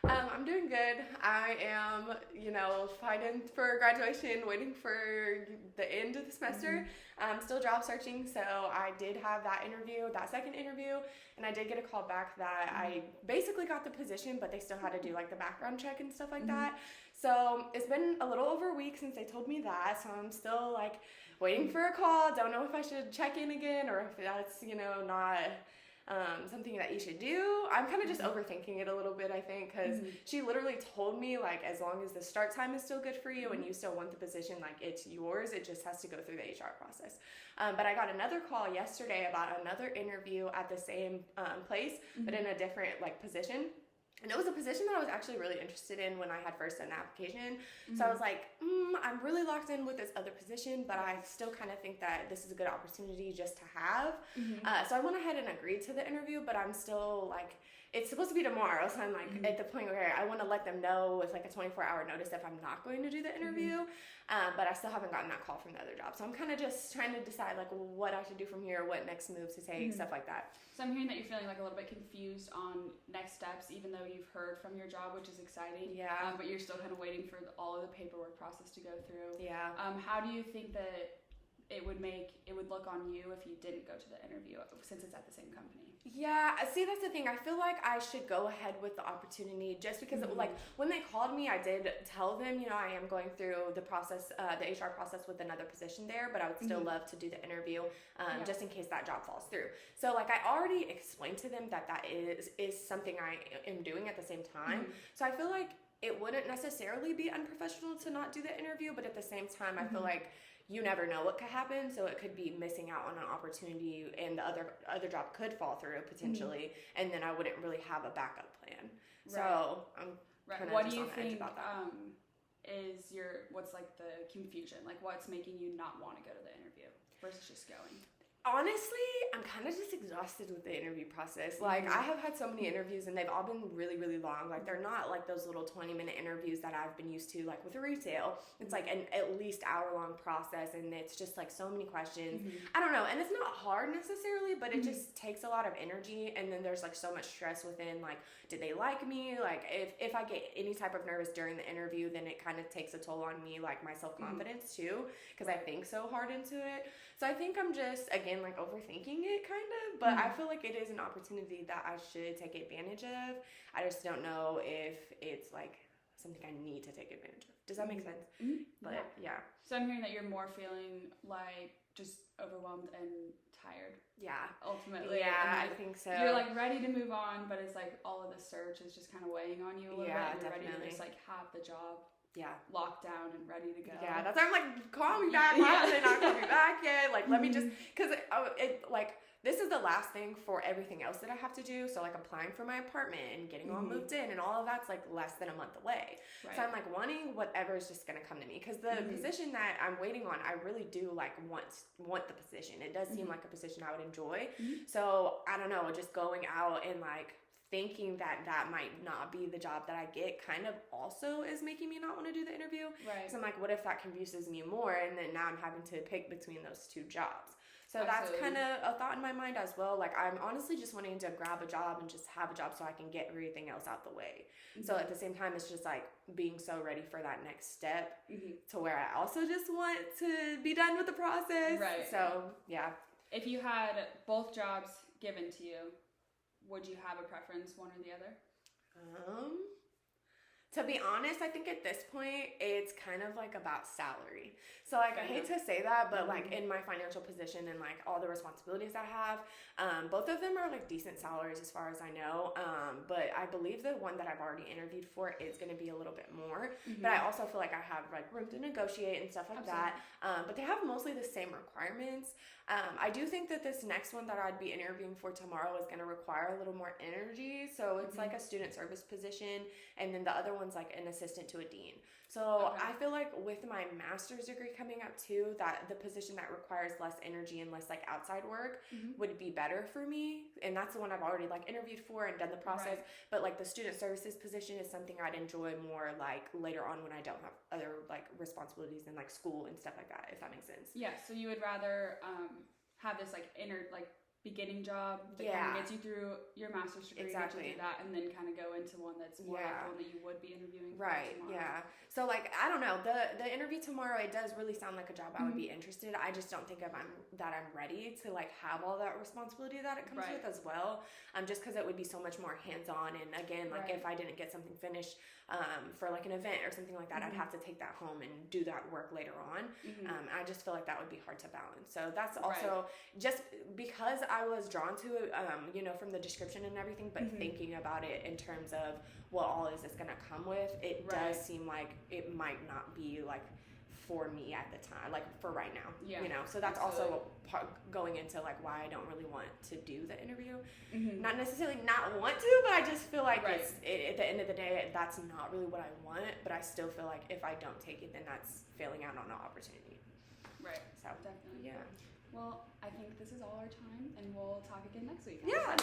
I'm doing good. I am, fighting for graduation, waiting for the end of the semester. Mm-hmm. I'm still job searching, so I did have that interview, that second interview, and I did get a call back that I Mm-hmm. basically got the position, but they still had to do like the background check and stuff like Mm-hmm. that. So it's been a little over a week since they told me that, so I'm still like waiting for a call. Don't know if I should check in again or if that's, not something that you should do. I'm kind of just overthinking it a little bit, I think, because Mm-hmm. she literally told me, like, as long as the start time is still good for you and Mm-hmm. you still want the position, like, it's yours. It just has to go through the HR process. But I got another call yesterday about another interview at the same place, but in a different, like, position. And it was a position that I was actually really interested in when I had first done the application. So I was like, I'm really locked in with this other position, but I still kind of think that this is a good opportunity just to have. Mm-hmm. So I went ahead and agreed to the interview, but I'm still like, it's supposed to be tomorrow. So I'm like at the point where I want to let them know with like a 24-hour notice if I'm not going to do the interview. But I still haven't gotten that call from the other job. So I'm kind of just trying to decide like what I should do from here, what next moves to take, stuff like that. So I'm hearing that you're feeling like a little bit confused on next steps, even though you've heard from your job, which is exciting. Yeah. But you're still kind of waiting for all of the paperwork process to go through. Yeah. How do you think that it would look on you if you didn't go to the interview, since it's at the same company? Yeah, see, that's the thing. I feel like I should go ahead with the opportunity just because, like, when they called me, I did tell them, I am going through the process, the HR process with another position there, but I would still love to do the interview just in case that job falls through. So, like, I already explained to them that is something I am doing at the same time. So I feel like it wouldn't necessarily be unprofessional to not do the interview, but at the same time, I feel like you never know what could happen, so it could be missing out on an opportunity, and the other job could fall through potentially, and then I wouldn't really have a backup plan. Right. So I'm kind of What just do you on the edge think about that. is what's like the confusion? Like, what's making you not want to go to the interview versus just going? Honestly, I'm kind of just exhausted with the interview process. Like, I have had so many interviews and they've all been really, really long. Like, they're not like those little 20-minute interviews that I've been used to, like with retail. It's like an at least hour-long process and it's just like so many questions. I don't know. And it's not hard necessarily, but it just takes a lot of energy. And then there's like so much stress within, like, did they like me? Like, if I get any type of nervous during the interview, then it kind of takes a toll on me, like my self-confidence too, because I think so hard into it. So I think I'm just, again, like overthinking it kind of, but I feel like it is an opportunity that I should take advantage of. I just don't know if it's like something I need to take advantage of. Does that make sense? But yeah. So I'm hearing that you're more feeling like just overwhelmed and tired. Yeah. Ultimately. Yeah, and I like, think so. You're like ready to move on, but it's like all of the search is just kind of weighing on you a little bit. And you're ready to just like have the job locked down and ready to go. Yeah, that's why I'm like, call me back. Why have they not called me back yet? Like, let me just, because this is the last thing for everything else that I have to do. So, like, applying for my apartment and getting all moved in and all of that's, like, less than a month away. Right. So, I'm, like, wanting whatever is just going to come to me. Because the position that I'm waiting on, I really do, like, want the position. It does seem like a position I would enjoy. So, I don't know, just going out and, like, thinking that might not be the job that I get kind of also is making me not want to do the interview. Right. So I'm like, what if that confuses me more? And then now I'm having to pick between those two jobs. So Absolutely. That's kind of a thought in my mind as well. Like, I'm honestly just wanting to grab a job and just have a job so I can get everything else out the way. So at the same time, it's just like being so ready for that next step to where I also just want to be done with the process. Right. So, yeah. If you had both jobs given to you, would you have a preference, one or the other? To be honest, I think at this point, it's kind of like about salary. So, like, I hate to say that, but like in my financial position and like all the responsibilities I have, both of them are like decent salaries as far as I know. But I believe the one that I've already interviewed for is going to be a little bit more. But I also feel like I have like room to negotiate and stuff like that. But they have mostly the same requirements. I do think that this next one that I'd be interviewing for tomorrow is going to require a little more energy. So it's like a student service position, and then the other one's like an assistant to a dean. So I feel like with my master's degree coming up too, that the position that requires less energy and less like outside work would be better for me. And that's the one I've already like interviewed for and done the process. But like the student services position is something I'd enjoy more like later on when I don't have other like responsibilities in like school and stuff like that, if that makes sense. Yeah, so you would rather have this like beginning job that kind of gets you through your master's degree, gets you through that, and then kind of go into one that's more like the one that you would be interviewing for tomorrow. Yeah. So like, I don't know, the interview tomorrow, it does really sound like a job I would be interested. I just don't think I'm ready to like have all that responsibility that it comes with as well. Just because it would be so much more hands-on, and again, like if I didn't get something finished for like an event or something like that, I'd have to take that home and do that work later on. I just feel like that would be hard to balance. So that's also just because I was drawn to it, you know, from the description and everything, but thinking about it in terms of what all is this going to come with, it does seem like it might not be like for me at the time, like for right now, you know, so that's also going into like why I don't really want to do the interview. Not necessarily not want to, but I just feel like at the end of the day, that's not really what I want, but I still feel like if I don't take it, then that's failing out on an opportunity. Right. So definitely. Yeah. Well, I think this is all our time, and we'll talk again next week. Yeah.